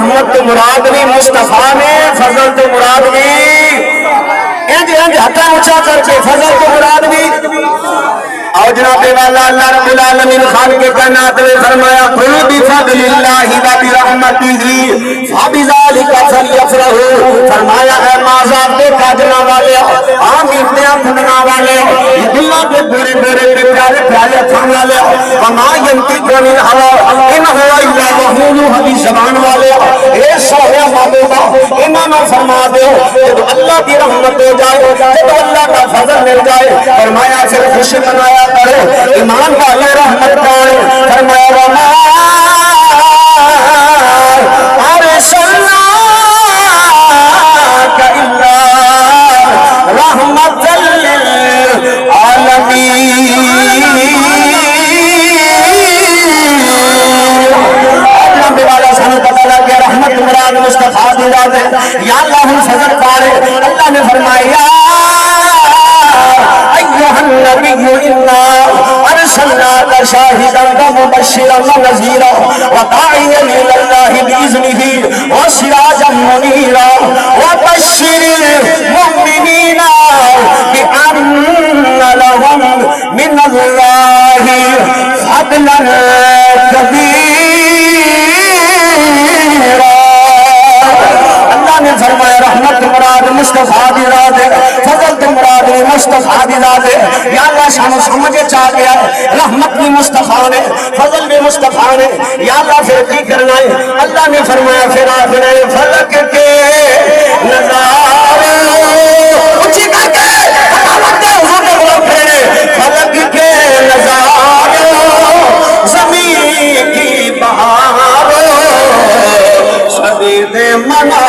رحمت تو مراد بھی مصطفیٰ نے، فضل تو مراد بھی انج ہتھا اونچا کر کے فضل تو مراد بھی. اور جناب والا اللہ رب العالمین خالق کائنات نے فرمایا قل بفضل اللہ وبرحمتہ فبذلک فلیفرحوا. فرمایا اے معذاب کے کاجنا والے، عام اتنا پھٹنا والے، اللہ کے بڑے بڑے پیارے پیارے تھان والے، وما ینطق عن الہوی ان هو الا وحی یوحی زبان والے، اے سارے محبوبہ انہاں نے فرما دو جب اللہ کی رحمت ہو جائے، جب اللہ کا فضل مل جائے، فرمایا پھر خوش بنایا کرو ایمان والے رحمت پائے. فرمایا وما ارسلناک الا رحمۃ للعالمین. رحمت مراد مصطفیٰ دی ذات ہے. یا اللہ ہم فضل پائے. اللہ نے فرمایا ایھا النبی انا ارسلناک شاہدا ومبشرا ونذیرا وداعیا الی اللہ باذنہ وسراجا منیرا وبشر المؤمنین بان لهم من اللہ فضلا کبیرا. اللہ نے فرمایا رحمت مراد مصطفیٰ دی ذات ہے، فضل تو مراد مصطفیٰ دی ذات ہے. یا اللہ شان سمجھ چاہ گیا رحمت بھی مصطفیٰ نے، فضل بھی مصطفیٰ نے. یا اللہ پھر کی کرنا ہے؟ اللہ نے فرمایا پھر آخر فلک کے نظارے اونچی کر کے فلک کے نظارے زمین کی بہاروں سبید منا